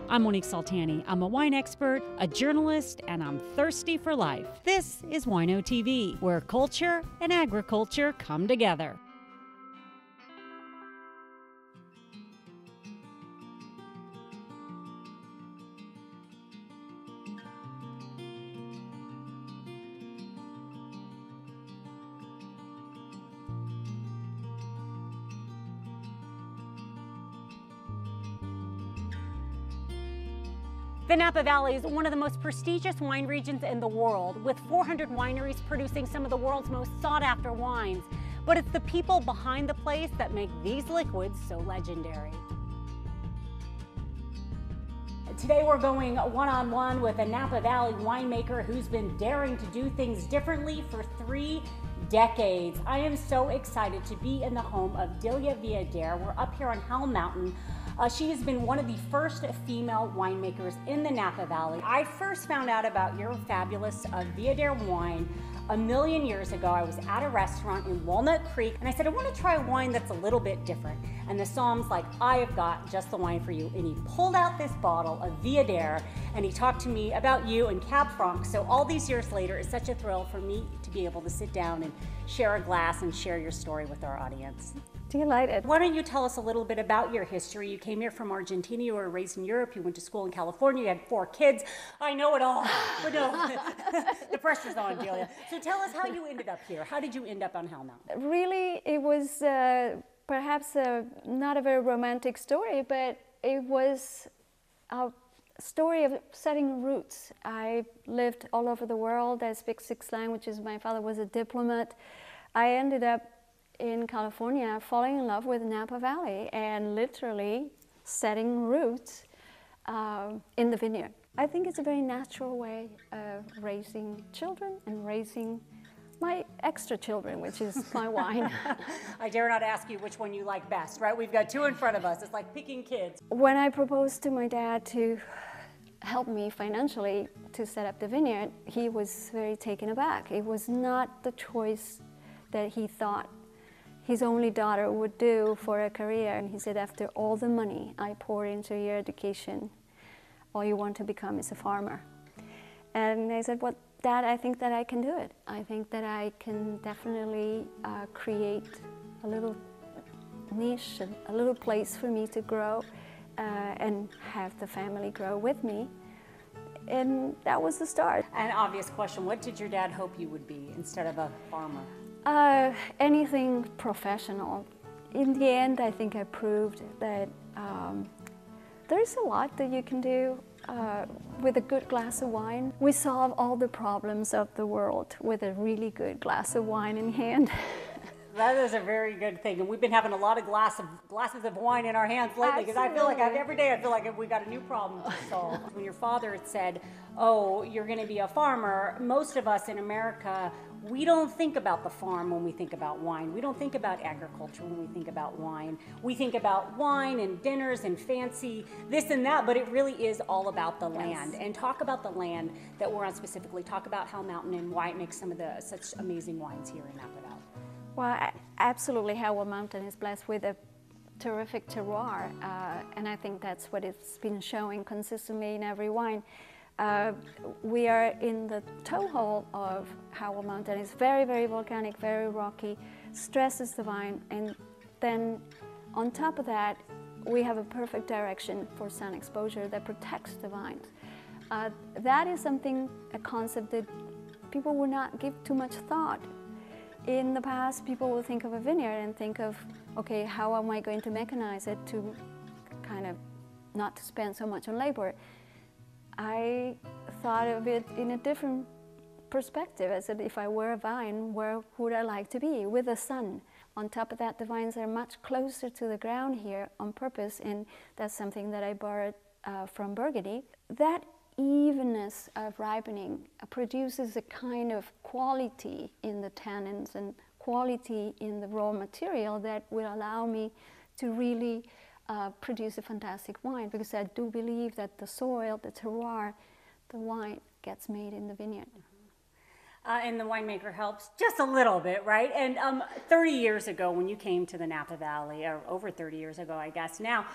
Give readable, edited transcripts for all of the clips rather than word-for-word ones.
I'm Monique Soltani. I'm a wine expert, a journalist, and I'm thirsty for life. This is Wino TV, where culture and agriculture come together. The Napa Valley is one of the most prestigious wine regions in the world, with 400 wineries producing some of the world's most sought-after wines. But it's the people behind the place that make these liquids so legendary. Today we're going one-on-one with a Napa Valley winemaker who's been daring to do things differently for 3 decades. I am so excited to be in the home of Delia Viader. We're up here on Howell Mountain. She has been one of the first female winemakers in the Napa Valley. I first found out about your fabulous Viader wine a million years ago. I was at a restaurant in Walnut Creek and I said, I want to try a wine that's a little bit different. And the sommelier's like, I have got just the wine for you. And he pulled out this bottle of Viader and he talked to me about you and Cab Franc. So all these years later, it's such a thrill for me to be able to sit down and share a glass and share your story with our audience. Delighted. Why don't you tell us a little bit about your history? You came here from Argentina, you were raised in Europe, you went to school in California, you had 4 kids. I know it all, but no, the pressure's on, Delia. So tell us how you ended up here. How did you end up on Howell Mountain? Really, it was perhaps not a very romantic story, but it was a story of setting roots. I lived all over the world. I speak 6 languages. My father was a diplomat. I ended up in California, falling in love with Napa Valley and literally setting roots in the vineyard. I think it's a very natural way of raising children and raising my extra children, which is my wine. I dare not ask you which one you like best, right? We've got 2 in front of us. It's like picking kids. When I proposed to my dad to help me financially to set up the vineyard, he was very taken aback. It was not the choice that he thought his only daughter would do for a career. And he said, after all the money I poured into your education, all you want to become is a farmer. And I said, well, Dad, I think that I can do it. I think that I can definitely create a little niche, a little place for me to grow and have the family grow with me. And that was the start. An obvious question, what did your dad hope you would be instead of a farmer? Anything professional. In the end, I think I proved that there's a lot that you can do with a good glass of wine. We solve all the problems of the world with a really good glass of wine in hand. That is a very good thing, and we've been having a lot of glasses of wine in our hands lately, because I feel like every day I feel like we've got a new problem to solve. When your father had said, oh, you're going to be a farmer, most of us in America, we don't think about the farm when we think about wine. We don't think about agriculture when we think about wine. We think about wine and dinners and fancy this and that, but it really is all about the land. And talk about the land that we're on specifically. Talk about Howell Mountain and why it makes some of the such amazing wines here in Napa Valley. Well, absolutely, Howell Mountain is blessed with a terrific terroir, and I think that's what it's been showing consistently in every wine. We are in the toe hole of Howell Mountain. It's very, very volcanic, very rocky, stresses the vine, and then on top of that, we have a perfect direction for sun exposure that protects the vines. That is something, a concept that people would not give too much thought. In the past, people will think of a vineyard and think of, okay, how am I going to mechanize it to kind of not to spend so much on labor? I thought of it in a different perspective. I said, if I were a vine, where would I like to be? With the sun. On top of that, the vines are much closer to the ground here on purpose, and that's something that I borrowed from Burgundy. That evenness of ripening produces a kind of quality in the tannins and quality in the raw material that will allow me to really produce a fantastic wine, because I do believe that the soil, the terroir, the wine gets made in the vineyard. And the winemaker helps just a little bit, right? And 30 years ago when you came to the Napa Valley, or over 30 years ago, I guess now,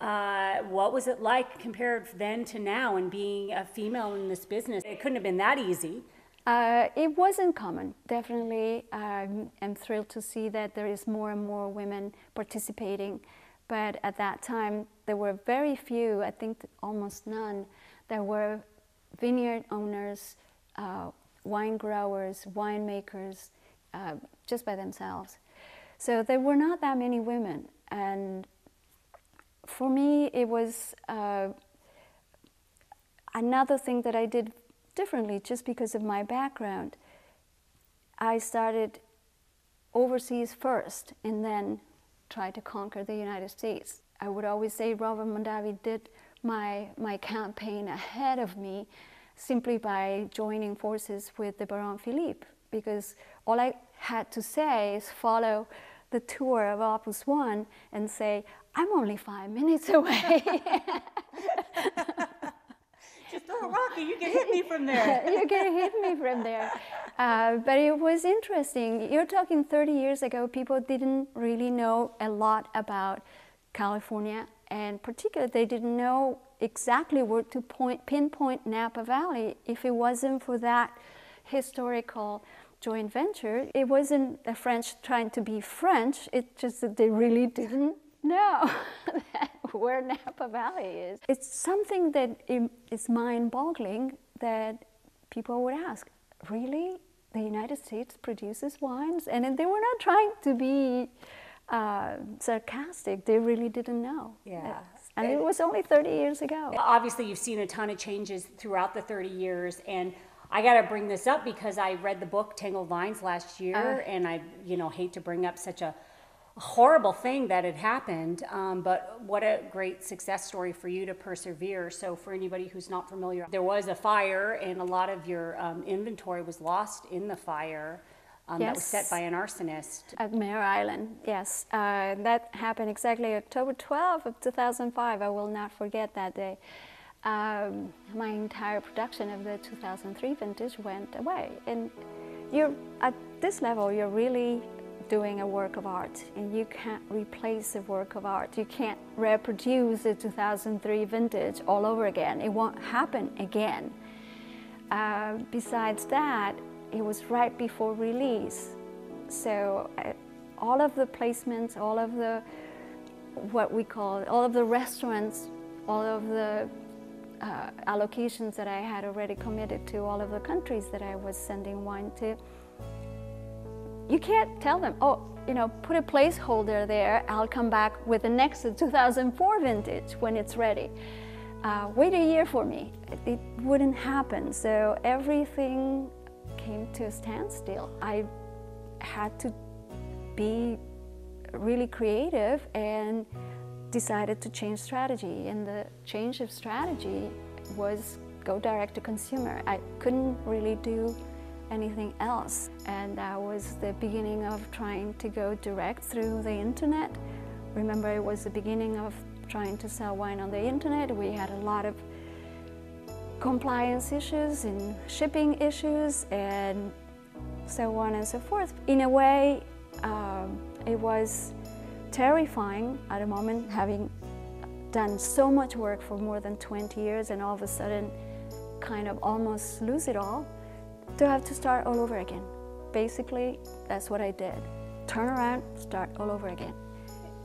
What was it like compared then to now and being a female in this business? It couldn't have been that easy. It wasn't common, definitely. I'm thrilled to see that there is more and more women participating. But at that time, there were very few, I think almost none. There were vineyard owners, wine growers, winemakers, just by themselves. So there were not that many women. And for me, it was another thing that I did differently just because of my background. I started overseas first and then tried to conquer the United States. I would always say Robert Mondavi did my campaign ahead of me simply by joining forces with the Baron Philippe, because all I had to say is follow the tour of Opus One and say, I'm only 5 minutes away. Just throw a rock and you can hit me from there. You can hit me from there. But it was interesting. You're talking 30 years ago, people didn't really know a lot about California, and particularly they didn't know exactly where to pinpoint Napa Valley if it wasn't for that historical joint venture. It wasn't the French trying to be French, it's just that they really didn't know where Napa Valley is. It's something that is mind-boggling that people would ask, really? The United States produces wines? And they were not trying to be sarcastic, they really didn't know. Yeah. And it was only 30 years ago. Obviously, you've seen a ton of changes throughout the 30 years, and I got to bring this up because I read the book Tangled Vines last year, and I, hate to bring up such a horrible thing that had happened, but what a great success story for you to persevere. So for anybody who's not familiar, there was a fire, and a lot of your inventory was lost in the fire. Yes. That was set by an arsonist. At Mare Island, yes. That happened exactly October 12th of 2005. I will not forget that day. My entire production of the 2003 vintage went away. And you're at this level, you're really doing a work of art, and you can't replace a work of art. You can't reproduce the 2003 vintage all over again. It won't happen again. Besides that, it was right before release. So all of the placements, all of the, all of the restaurants, all of the allocations that I had already committed to, all of the countries that I was sending wine to, you can't tell them, put a placeholder there, I'll come back with the next 2004 vintage when it's ready. Wait a year for me. It wouldn't happen. So everything came to a standstill. I had to be really creative and decided to change strategy. And the change of strategy was go direct to consumer. I couldn't really do anything else. And that was the beginning of trying to go direct through the internet. Remember, it was the beginning of trying to sell wine on the internet. We had a lot of compliance issues and shipping issues and so on and so forth. In a way, it was terrifying at the moment, having done so much work for more than 20 years and all of a sudden kind of almost lose it all, to have to start all over again. Basically, that's what I did. Turn around, start all over again.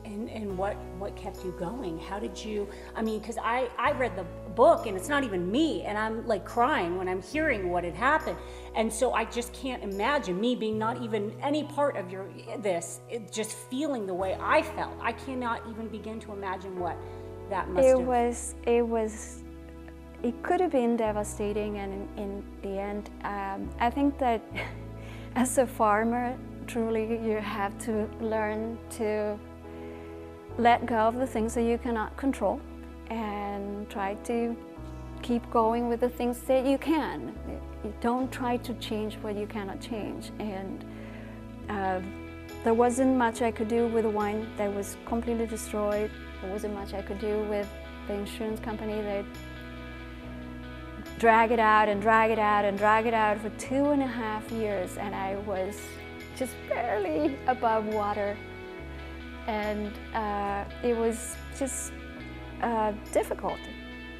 And what kept you going? How did you, because I read the book and it's not even me, and I'm like crying when I'm hearing what had happened. And so I just can't imagine me being not even any part of just feeling the way I felt. I cannot even begin to imagine what that must have. It could have been devastating, and in the end, I think that as a farmer, truly you have to learn to let go of the things that you cannot control and try to keep going with the things that you can. You don't try to change what you cannot change. And there wasn't much I could do with the wine that was completely destroyed. There wasn't much I could do with the insurance company that drag it out and drag it out and drag it out for 2.5 years, and I was just barely above water. And it was just difficult,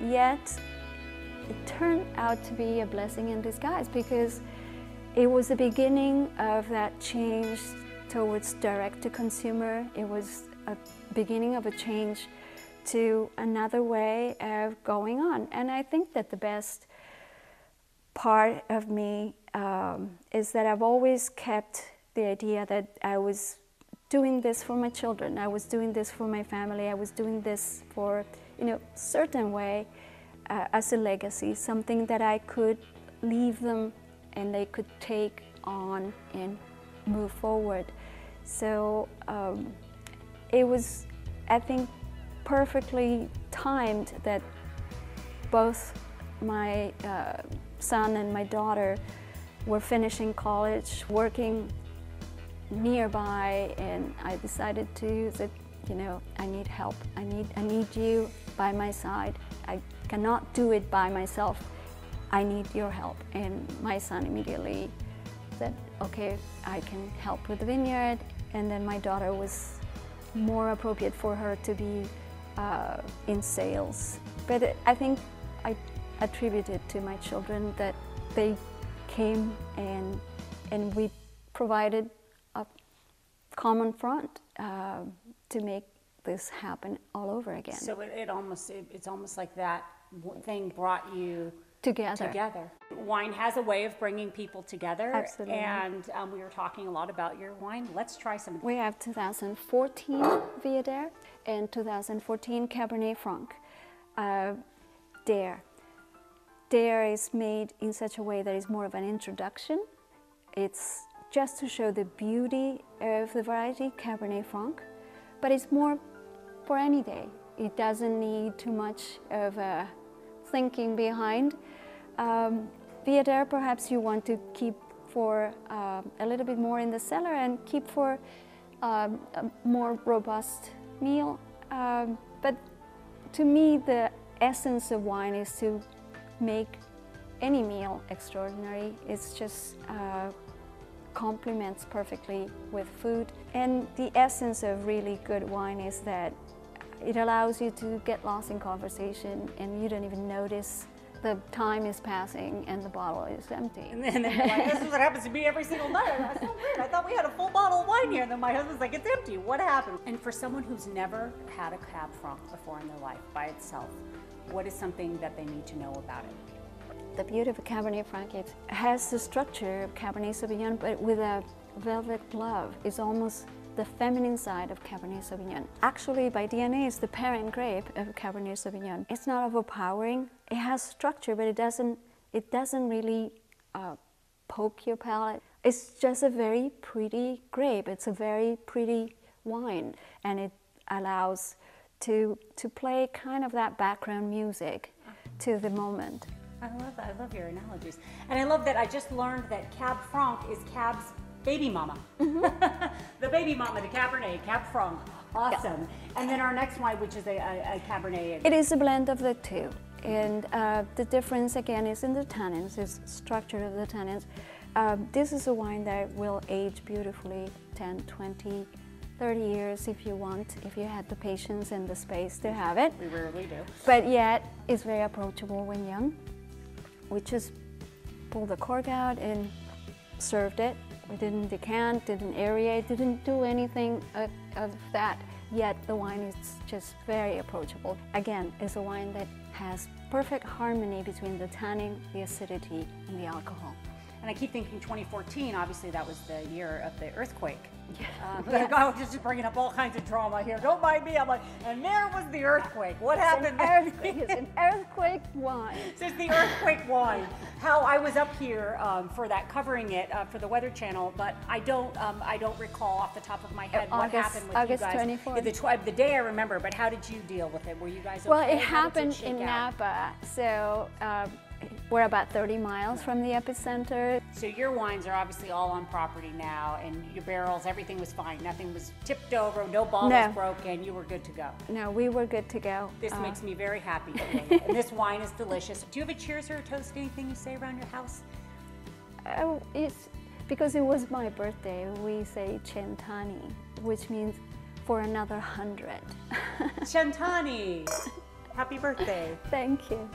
yet it turned out to be a blessing in disguise, because it was the beginning of that change towards direct-to-consumer. It was a beginning of a change to another way of going on. And I think that the best part of me is that I've always kept the idea that I was doing this for my children, I was doing this for my family, I was doing this for, certain way as a legacy, something that I could leave them and they could take on and move forward. So it was, I think, perfectly timed that both my son and my daughter were finishing college, working nearby, and I decided that, I need help. I need you by my side. I cannot do it by myself. I need your help. And my son immediately said, okay, I can help with the vineyard. And then my daughter was more appropriate for her to be in sales. But I think I attribute it to my children that they came and we provided a common front to make this happen all over again. So it's almost like that thing brought you together. Wine has a way of bringing people together. Absolutely. And we were talking a lot about your wine. Let's try some of them. We have 2014 Viader and 2014 Cabernet Franc. Dare is made in such a way that it's more of an introduction. It's just to show the beauty of the variety, Cabernet Franc, but it's more for any day. It doesn't need too much of a thinking behind. Viader, perhaps you want to keep for a little bit more in the cellar and keep for a more robust meal. But to me, the essence of wine is to make any meal extraordinary. It's just complements perfectly with food. And the essence of really good wine is that it allows you to get lost in conversation and you don't even notice the time is passing and the bottle is empty. And then you're like, this is what happens to me every single night. That's so weird. I thought we had a full bottle of wine here. And then my husband's like, it's empty. What happened? And for someone who's never had a Cab Franc before in their life by itself, what is something that they need to know about it? The beauty of a Cabernet Franc, it has the structure of Cabernet Sauvignon, but with a velvet glove. It's almost the feminine side of Cabernet Sauvignon. Actually, by DNA, it's the parent grape of Cabernet Sauvignon. It's not overpowering. It has structure, but it doesn't really poke your palate. It's just a very pretty grape. It's a very pretty wine, and it allows to play kind of that background music to the moment. I love that. I love your analogies. And I love that I just learned that Cab Franc is Cab's baby mama. The baby mama, the Cabernet, Cab Franc. Awesome. Yeah. And then our next wine, which is a Cabernet. It is a blend of the two. And the difference, again, is in the tannins, is structure of the tannins. This is a wine that will age beautifully 10, 20, 30 years if you want, if you had the patience and the space to have it. We rarely do. But yet, it's very approachable when young. We just pulled the cork out and served it. We didn't decant, didn't aerate, didn't do anything of that. Yet the wine is just very approachable. Again, it's a wine that has perfect harmony between the tannin, the acidity, and the alcohol. And I keep thinking 2014, obviously that was the year of the earthquake. Yes. I was just bringing up all kinds of drama here. Don't mind me. I'm like, and there was the earthquake. What happened? It's an earthquake wine. So it's the earthquake wine. How I was up here for that, covering it for the Weather Channel, but I don't recall off the top of my head what happened with August you guys. 24th. The day I remember, but how did you deal with it? Were you guys okay? Well, it happened in Napa, so we're about 30 miles from the epicenter. So your wines are obviously all on property now, and your barrels, everything was fine. Nothing was tipped over, no bottles broken. You were good to go. No, we were good to go. This makes me very happy today. And this wine is delicious. Do you have a cheers or a toast, anything you say around your house? It's because it was my birthday. We say Cent'anni, which means for another 100. Cent'anni. Happy birthday. Thank you.